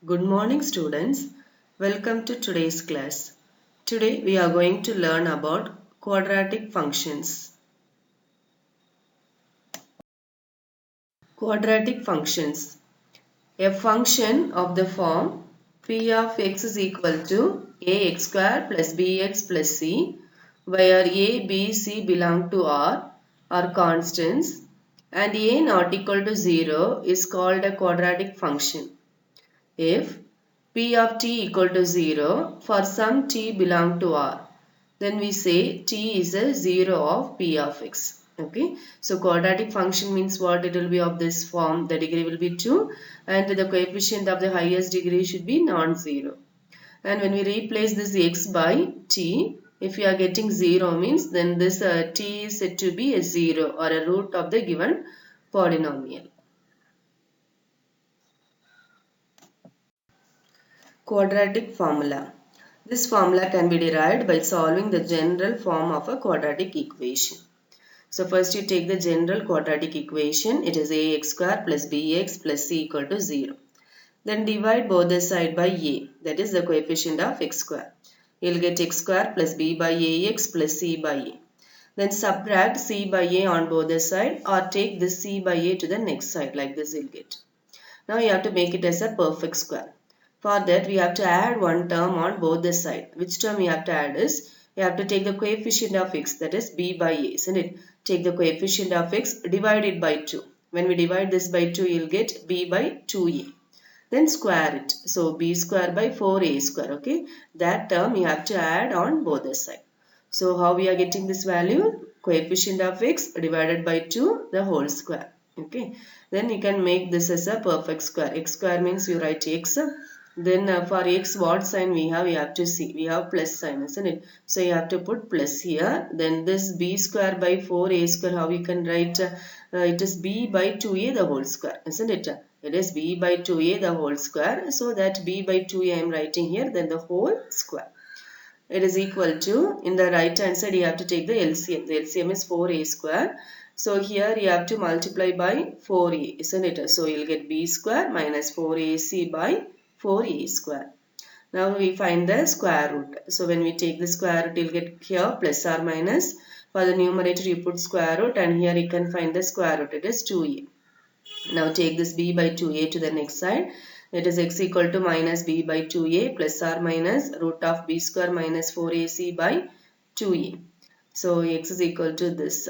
Good morning students. Welcome to today's class. Today we are going to learn about quadratic functions. Quadratic functions. A function of the form p of x is equal to ax square plus bx plus c where a, b, c belong to R are constants and a not equal to 0 is called a quadratic function. If p of t equal to 0 for some t belong to R, then we say t is a 0 of p of x. Okay, so quadratic function means what? It will be of this form. The degree will be 2 and the coefficient of the highest degree should be non-zero. And when we replace this x by t, if we are getting 0 means then this t is said to be a 0 or a root of the given polynomial. Quadratic formula. This formula can be derived by solving the general form of a quadratic equation. So first you take the general quadratic equation. It is ax square plus bx plus c equal to 0. Then divide both the side by a. That is the coefficient of x square. You will get x square plus b by ax plus c by a. Then subtract c by a on both the side or take this c by a to the next side. Like this you will get. Now you have to make it as a perfect square. For that we have to add one term on both the side. Which term you have to add is, you have to take the coefficient of x, that is b by a, isn't it? Take the coefficient of x, divide it by 2. When we divide this by 2, you will get b by 2a. Then square it. So b square by 4a square, okay? That term you have to add on both the side. So how we are getting this value? Coefficient of x divided by 2, the whole square. Okay. Then you can make this as a perfect square. X square means you write x. Then for x what sign we have? You have to see. We have plus sign, isn't it? So you have to put plus here. Then this b square by 4a square, how we can write? It is b by 2a the whole square, isn't it? It is b by 2a the whole square. So that b by 2a I am writing here. Then the whole square. It is equal to, in the right hand side you have to take the LCM. The LCM is 4a square. So here you have to multiply by 4a, isn't it? So you will get b square minus 4ac by 4a square. Now we find the square root. So when we take the square root, you will get here plus or minus. For the numerator you put square root and here you can find the square root. It is 2a. Now take this b by 2a to the next side. It is x equal to minus b by 2a plus or minus root of b square minus 4ac by 2a. So x is equal to this.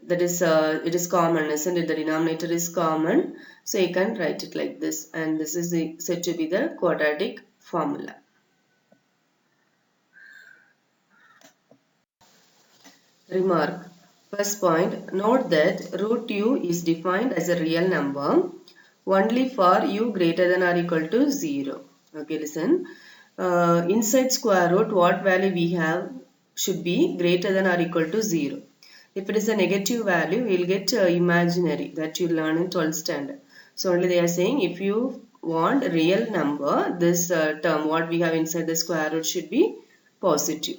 That is, it is common, isn't it? The denominator is common. So you can write it like this. And this is said to be the quadratic formula. Remark. First point, note that root u is defined as a real number only for u greater than or equal to 0. Okay, listen. Inside square root, what value we have should be greater than or equal to 0. If it is a negative value, we will get imaginary, that you learn in 12th standard. So only they are saying if you want a real number, this term what we have inside the square root should be positive.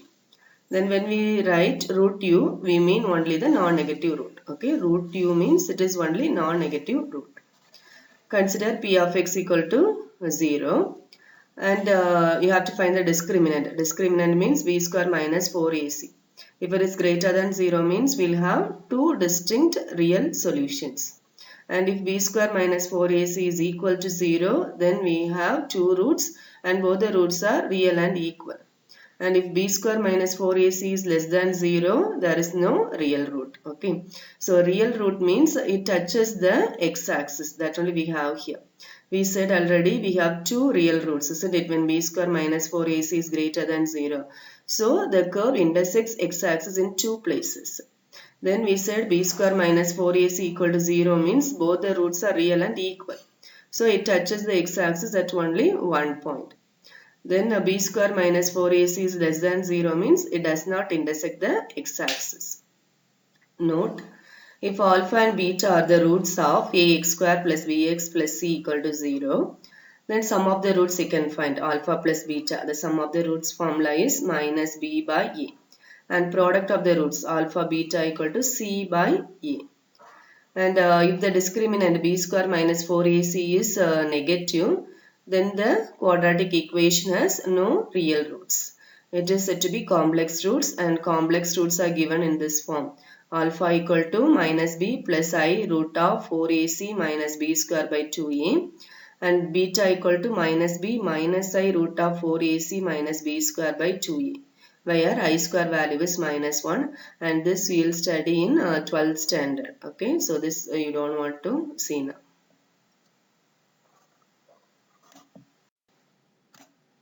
Then when we write root u, we mean only the non-negative root. Okay, root u means it is only non-negative root. Consider p of x equal to 0 and you have to find the discriminant. Discriminant means b square minus 4ac. If it is greater than 0 means we will have two distinct real solutions. And if b square minus 4ac is equal to 0, then we have two roots and both the roots are real and equal. And if b square minus 4ac is less than 0, there is no real root. Okay. So real root means it touches the x-axis. That only we have here. We said already we have two real roots, isn't it? When b square minus 4ac is greater than 0. So the curve intersects x-axis in two places. Then we said b square minus 4ac equal to 0 means both the roots are real and equal. So it touches the x-axis at only one point. Then b square minus 4ac is less than 0 means it does not intersect the x-axis. Note, if alpha and beta are the roots of ax square plus bx plus c equal to 0, then sum of the roots you can find alpha plus beta. The sum of the roots formula is minus b by a. And product of the roots alpha beta equal to c by a. And if the discriminant b square minus 4ac is negative, then the quadratic equation has no real roots. It is said to be complex roots, and complex roots are given in this form. Alpha equal to minus b plus I root of 4ac minus b square by 2a, and beta equal to minus b minus I root of 4ac minus b square by 2a, where I square value is minus 1, and this we will study in 12th standard. Okay, so this you don't want to see now.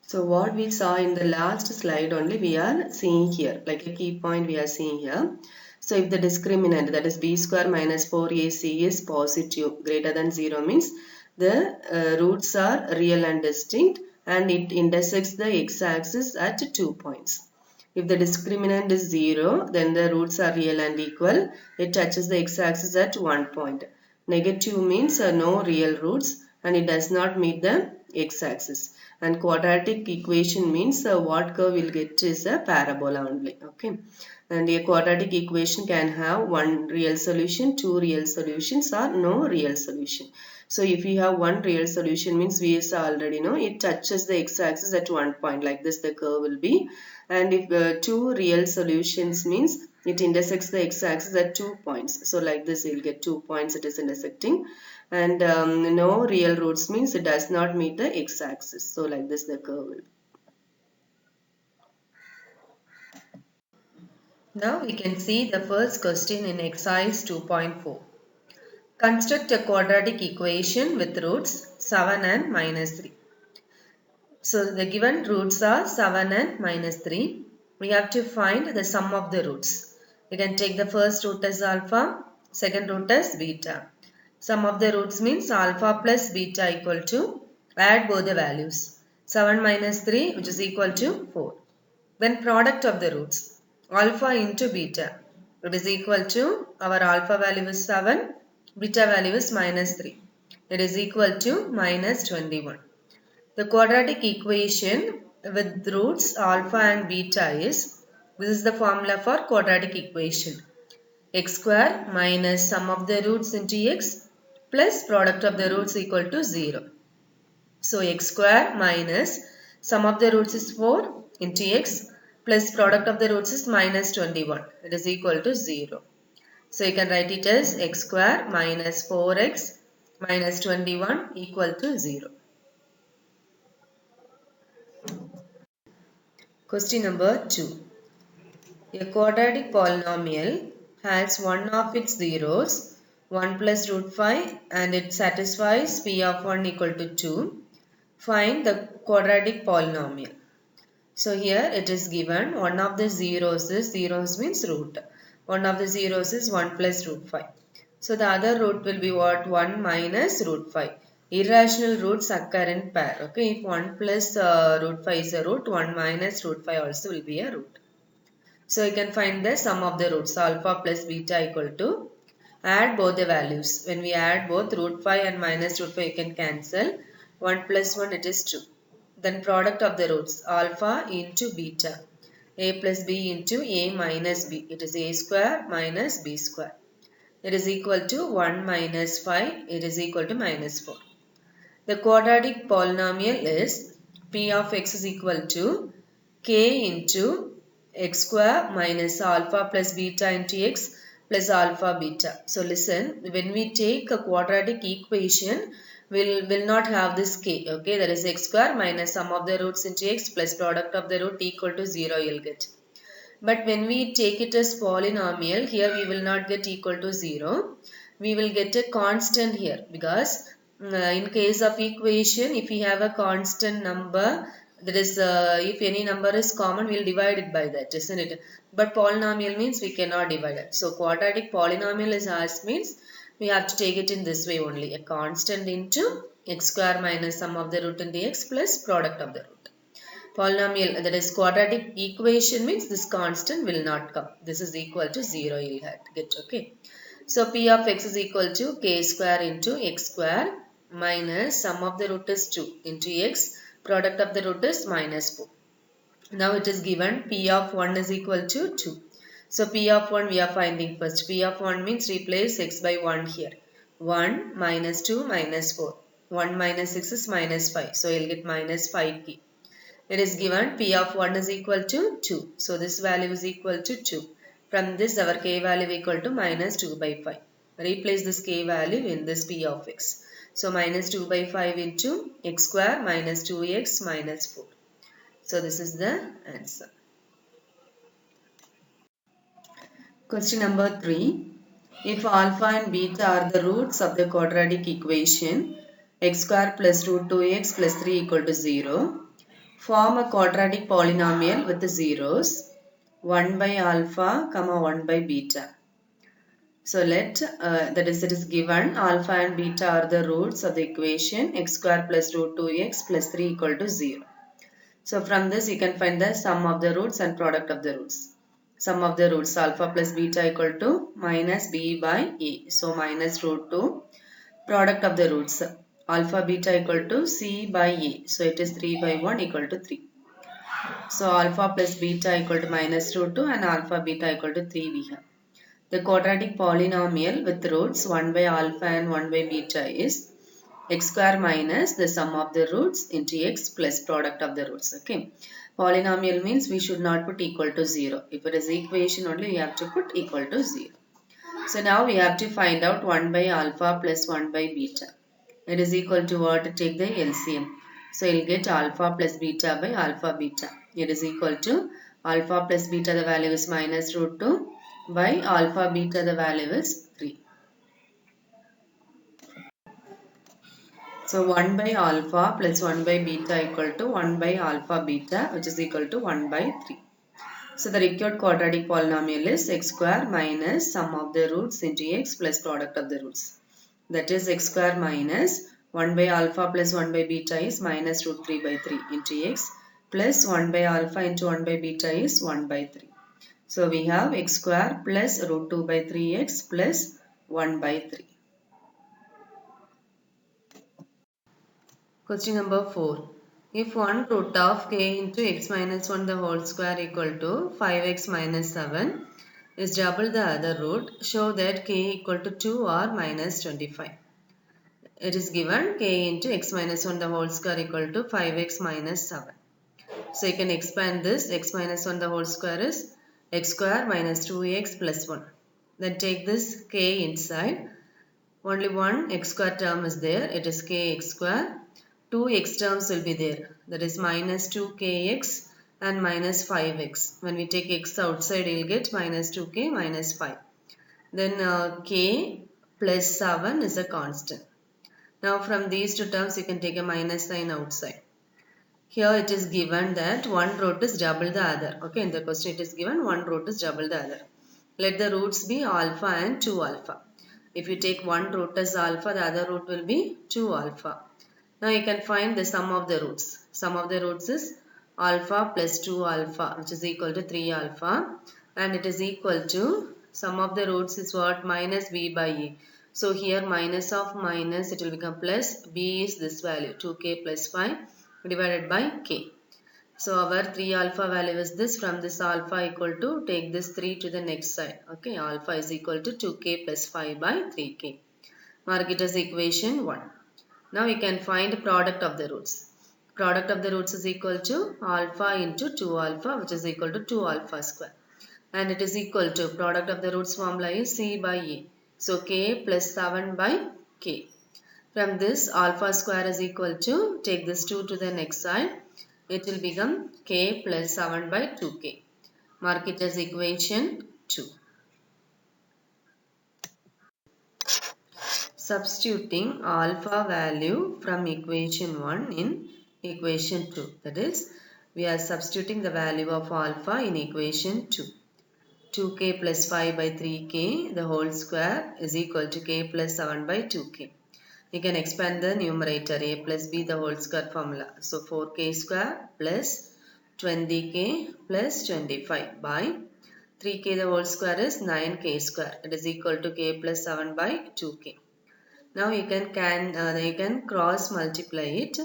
So what we saw in the last slide only we are seeing here, like a key point we are seeing here. So if the discriminant, that is b square minus 4ac, is positive greater than 0, means the roots are real and distinct, and it intersects the x-axis at 2 points. If the discriminant is 0, then the roots are real and equal. It touches the x-axis at 1 point. Negative means no real roots, and it does not meet the x-axis. And quadratic equation means what curve we'll get is a parabola only. Okay. And a quadratic equation can have one real solution, two real solutions, or no real solution. So if you have one real solution, means we already know it touches the x-axis at 1 point, like this the curve will be. And if two real solutions, means it intersects the x-axis at 2 points. So like this you'll get 2 points it is intersecting. And no real roots means it does not meet the x-axis. So like this the curve will be. Now we can see the first question in exercise 2.4. Construct a quadratic equation with roots 7 and minus 3. So the given roots are 7 and minus 3. We have to find the sum of the roots. We can take the first root as alpha, second root as beta. Sum of the roots means alpha plus beta equal to, add both the values. 7 minus 3, which is equal to 4. Then product of the roots. Alpha into beta. It is equal to, our alpha value is 7, beta value is minus 3. It is equal to minus 21. The quadratic equation with roots alpha and beta is, this is the formula for quadratic equation. X square minus sum of the roots into x plus product of the roots equal to 0. So x square minus sum of the roots is 4 into x plus product of the roots is minus 21. It is equal to 0. So you can write it as x square minus 4x minus 21 equal to 0. Question number 2. A quadratic polynomial has one of its zeros, 1 plus root 5, and it satisfies p of 1 equal to 2. Find the quadratic polynomial. So here it is given one of the zeros means root. One of the zeros is 1 plus root 5. So the other root will be what? 1 minus root 5. Irrational roots occur in pair. Okay, if 1 plus root 5 is a root, 1 minus root 5 also will be a root. So you can find the sum of the roots, alpha plus beta equal to, add both the values. When we add both root 5 and minus root 5, you can cancel. 1 plus 1, it is 2. Then product of the roots, alpha into beta. A plus b into a minus b. It is a square minus b square. It is equal to 1 minus 5. It is equal to minus 4. The quadratic polynomial is p of x is equal to k into x square minus alpha plus beta into x plus alpha beta. So listen, when we take a quadratic equation, will not have this k. Okay, that is x square minus sum of the roots into x plus product of the root equal to 0 you'll get. But when we take it as polynomial, here we will not get equal to 0. We will get a constant here, because in case of equation, if we have a constant number, that is if any number is common, we will divide it by that, isn't it? But polynomial means we cannot divide it. So quadratic polynomial is asked means we have to take it in this way only. A constant into x square minus sum of the root into x plus product of the root. Polynomial, that is quadratic equation, means this constant will not come. This is equal to 0 you'll have to get. Okay. So p of x is equal to k square into x square minus sum of the root is 2 into x, product of the root is minus 4. Now it is given p of 1 is equal to 2. So p of 1 we are finding first. P of 1 means replace x by 1 here. 1 minus 2 minus 4. 1 minus 6 is minus 5. So you'll get minus 5k. It is given P of 1 is equal to 2. So this value is equal to 2. From this our k value equal to minus 2 by 5. Replace this k value in this P of x. So minus 2 by 5 into x square minus 2x minus 4. So this is the answer. Question number 3. If alpha and beta are the roots of the quadratic equation x square plus root 2x plus 3 equal to 0, form a quadratic polynomial with the zeros 1 by alpha comma 1 by beta. So that is it is given alpha and beta are the roots of the equation x square plus root 2x plus 3 equal to 0. So from this you can find the sum of the roots and product of the roots. Sum of the roots alpha plus beta equal to minus b by a. So minus root 2. Product of the roots alpha beta equal to c by a. So it is 3 by 1 equal to 3. So alpha plus beta equal to minus root 2 and alpha beta equal to 3 we have. The quadratic polynomial with roots 1 by alpha and 1 by beta is x square minus the sum of the roots into x plus product of the roots. Okay. Polynomial means we should not put equal to 0. If it is equation only, we have to put equal to 0. So now we have to find out 1 by alpha plus 1 by beta. It is equal to what? Take the LCM. So you'll get alpha plus beta by alpha beta. It is equal to alpha plus beta, the value is minus root 2 by alpha beta, the value is 3. So 1 by alpha plus 1 by beta equal to 1 by alpha beta, which is equal to 1 by 3. So the required quadratic polynomial is x square minus sum of the roots into x plus product of the roots. That is x square minus 1 by alpha plus 1 by beta is minus root 3 by 3 into x plus 1 by alpha into 1 by beta is 1 by 3. So we have x square plus root 2 by 3x plus 1 by 3. Question number 4. If 1 root of k into x minus 1 the whole square equal to 5x minus 7 is double the other root, show that k equal to 2 or minus 25. It is given k into x minus 1 the whole square equal to 5x minus 7. So you can expand this. X minus 1 the whole square is x square minus 2x plus 1. Then take this k inside. Only one x square term is there. It is kx square. Two x terms will be there. That is minus 2kx and minus 5x. When we take x outside, you will get minus 2k minus 5. Then k plus 7 is a constant. Now from these two terms, you can take a minus sign outside. Here it is given that one root is double the other. Okay, in the question it is given one root is double the other. Let the roots be alpha and 2 alpha. If you take one root as alpha, the other root will be 2 alpha. Now you can find the sum of the roots. Sum of the roots is alpha plus 2 alpha, which is equal to 3 alpha, and it is equal to sum of the roots is what? Minus b by a. So here minus of minus, it will become plus. B is this value 2k plus 5 divided by k. So our 3 alpha value is this. From this alpha equal to, take this 3 to the next side. Okay, alpha is equal to 2k plus 5 by 3k. Mark it as equation 1. Now we can find product of the roots. Product of the roots is equal to alpha into 2 alpha, which is equal to 2 alpha square. And it is equal to product of the roots formula is c by a. So k plus 7 by k. From this alpha square is equal to, take this 2 to the next side. It will become k plus 7 by 2k. Mark it as equation 2. Substituting alpha value from equation 1 in equation 2. That is, we are substituting the value of alpha in equation 2. 2k plus 5 by 3k, the whole square is equal to k plus 7 by 2k. You can expand the numerator a plus b the whole square formula. So 4k square plus 20k plus 25 by 3k the whole square is 9k square. It is equal to k plus 7 by 2k. Now you can cross multiply it.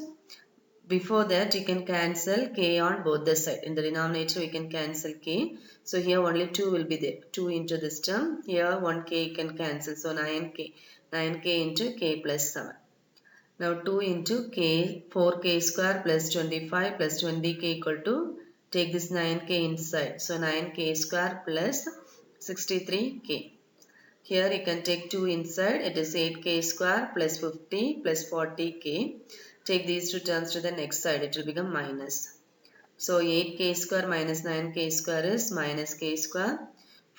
Before that you can cancel k on both the side. In the denominator we can cancel k. So here only 2 will be there. 2 into this term. Here 1k you can cancel. So 9k. 9k into k plus 7. Now 2 into k, 4k square plus 25 plus 20k equal to, take this 9k inside. So 9k square plus 63k. Here you can take 2 inside, it is 8k square plus 50 plus 40k. Take these two terms to the next side, it will become minus. So 8k square minus 9k square is minus k square.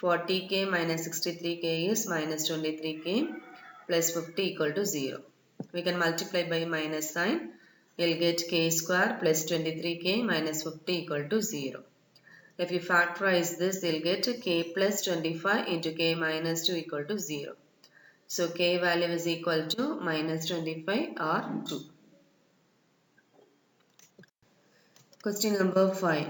40k minus 63k is minus 23k plus 50 equal to 0. We can multiply by minus sign. You'll get k square plus 23k minus 50 equal to 0. If you factorize this, you'll get k plus 25 into k minus 2 equal to 0. So k value is equal to minus 25 or 2. Question number 5.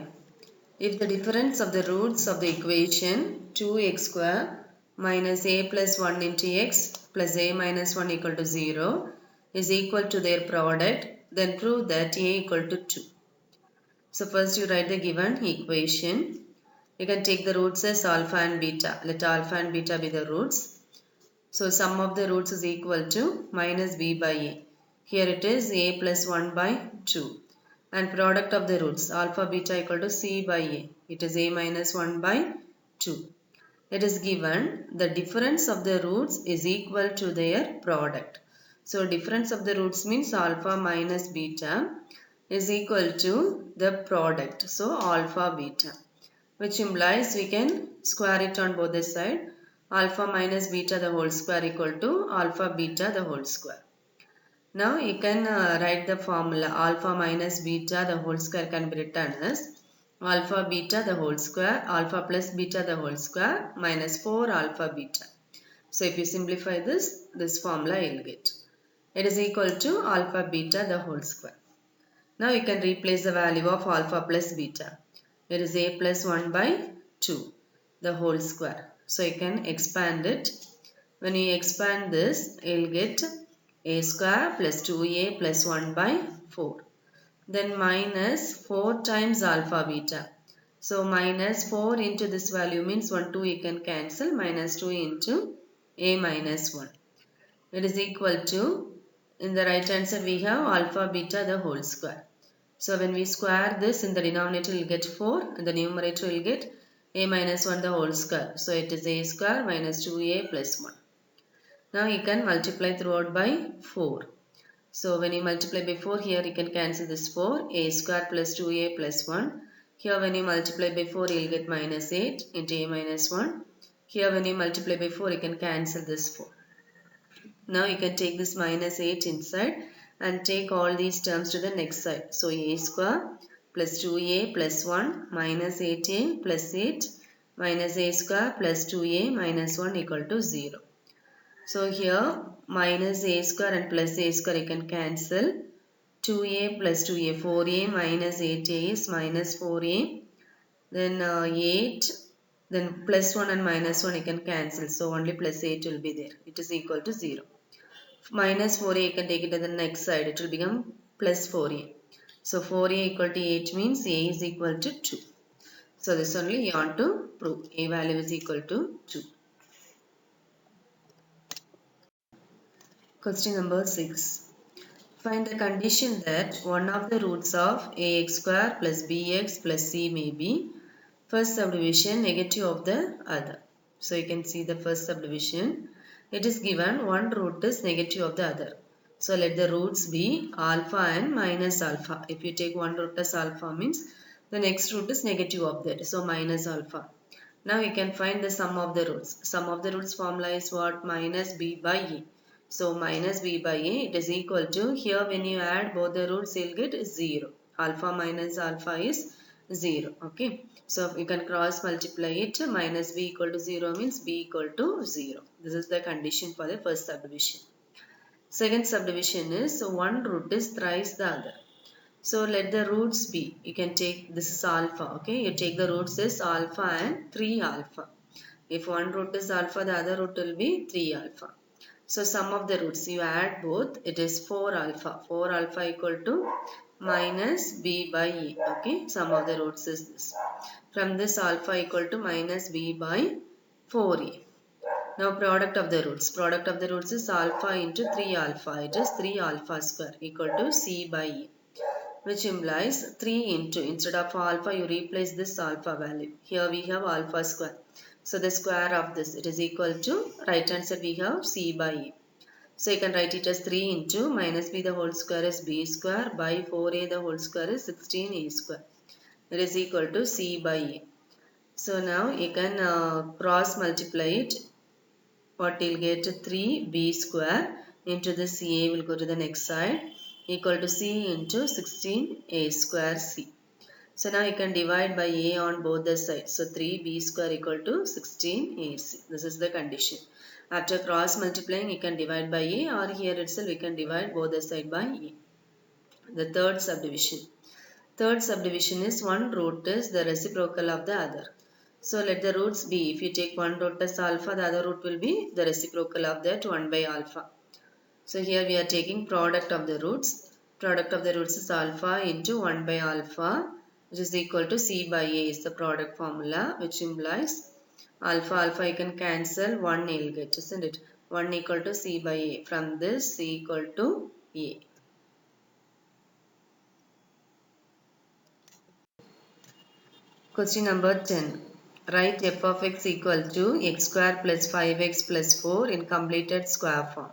If the difference of the roots of the equation 2x square minus a plus 1 into x plus a minus 1 equal to 0 is equal to their product, then prove that a equal to 2. So first you write the given equation. You can take the roots as alpha and beta. Let alpha and beta be the roots. So sum of the roots is equal to minus b by a. Here it is a plus 1 by 2. And product of the roots alpha beta equal to c by a. It is a minus 1 by 2. It is given the difference of the roots is equal to their product. So difference of the roots means alpha minus beta is equal to the product. So alpha beta, which implies we can square it on both the side. Alpha minus beta the whole square equal to alpha beta the whole square. Now you can write the formula alpha minus beta the whole square can be written as alpha beta the whole square, alpha plus beta the whole square minus 4 alpha beta. So if you simplify this formula you will get. It is equal to alpha beta the whole square. Now you can replace the value of alpha plus beta. It is a plus 1 by 2 the whole square. So you can expand it. When you expand this, you will get a square plus 2a plus 1 by 4. Then minus 4 times alpha beta. So minus 4 into this value means 1, 2 you can cancel. Minus 2 into a minus 1. It is equal to, in the right hand side we have alpha beta the whole square. So when we square this, in the denominator we will get 4. In the numerator we will get a minus 1 the whole square. So it is a square minus 2a plus 1. Now you can multiply throughout by 4. So when you multiply by 4, here you can cancel this 4. A square plus 2a plus 1. Here when you multiply by 4, you will get minus 8 into a minus 1. Here when you multiply by 4, you can cancel this 4. Now you can take this minus 8 inside and take all these terms to the next side. So a square plus 2a plus 1 minus 8a plus 8 minus a square plus 2a minus 1 equal to 0. So here minus a square and plus a square you can cancel. 2a plus 2a, 4a minus 8a is minus 4a. Then 8, then plus 1 and minus 1 you can cancel. So only plus 8 will be there. It is equal to 0. Minus 4a you can take it to the next side. It will become plus 4a. So 4a equal to 8 means a is equal to 2. So this only you want to prove. A value is equal to 2. Question number 6. Find the condition that one of the roots of ax square plus bx plus c may be first subdivision negative of the other. So you can see the first subdivision. It is given one root is negative of the other. So let the roots be alpha and minus alpha. If you take one root as alpha means the next root is negative of that. So minus alpha. Now you can find the sum of the roots. Sum of the roots formula is what? Minus b by a. So minus b by a, it is equal to, here when you add both the roots you will get 0. Alpha minus alpha is 0. Okay. So you can cross multiply it. Minus b equal to 0 means b equal to 0. This is the condition for the first subdivision. Second subdivision is one root is thrice the other. So let the roots be. You can take, this is alpha. Okay. You take the roots as alpha and 3 alpha. If one root is alpha, the other root will be 3 alpha. So sum of the roots, you add both, it is 4 alpha. 4 alpha equal to minus b by a. Okay, sum of the roots is this. From this alpha equal to minus b by 4a. Now product of the roots. Product of the roots is alpha into 3 alpha. It is 3 alpha square equal to C by E, which implies 3 into, instead of alpha you replace this alpha value. Here we have alpha square. So the square of this, it is equal to, right hand side we have C by E. So you can write it as 3 into minus b the whole square is b square by 4a the whole square is 16a square. It is equal to C by E. So now you can cross multiply it. What you'll get 3b square into this a will go to the next side equal to c into 16a square c. So now you can divide by a on both the sides. So 3b square equal to 16ac. This is the condition. After cross multiplying, you can divide by a, or here itself we can divide both the side by a. The third subdivision. Third subdivision is one root is the reciprocal of the other. So let the roots be, if you take one root as alpha, the other root will be the reciprocal of that 1 by alpha. So here we are taking product of the roots. Product of the roots is alpha into 1 by alpha, which is equal to C by A is the product formula, which implies alpha alpha you can cancel, 1 you'll get, isn't it? 1 equal to C by A. From this C equal to A. Question number 10. Write f of x equal to x square plus 5x plus 4 in completed square form.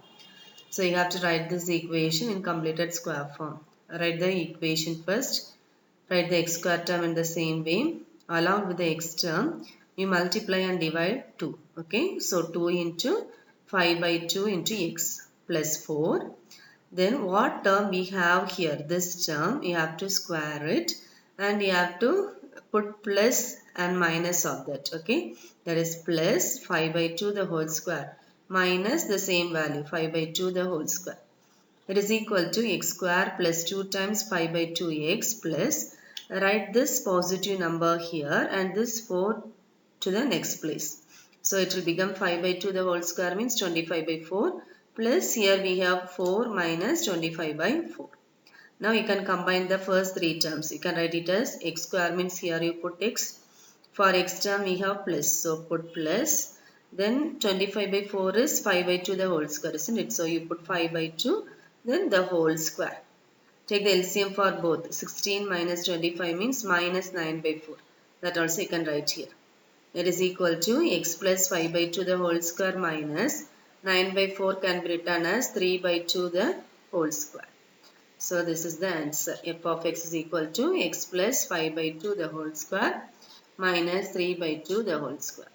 So you have to write this equation in completed square form. Write the equation first. Write the x square term in the same way. Along with the x term, you multiply and divide 2. Okay, so 2 into 5 by 2 into x plus 4. Then what term we have here? This term, you have to square it and you have to put plus and minus of that. Okay, that is plus 5 by 2 the whole square minus the same value 5 by 2 the whole square. That is equal to x square plus 2 times 5 by 2x plus, write this positive number here and this 4 to the next place. So it will become 5 by 2 the whole square means 25 by 4 plus here we have 4 minus 25 by 4. Now you can combine the first three terms. You can write it as x square means here you put x. For x term we have plus, so put plus. Then 25 by 4 is 5 by 2 the whole square, isn't it? So you put 5 by 2 then the whole square. Take the LCM for both. 16 minus 25 means minus 9 by 4. That also you can write here. It is equal to x plus 5 by 2 the whole square minus 9 by 4 can be written as 3 by 2 the whole square. So this is the answer. F of x is equal to x plus 5 by 2 the whole square minus 3 by 2 the whole square.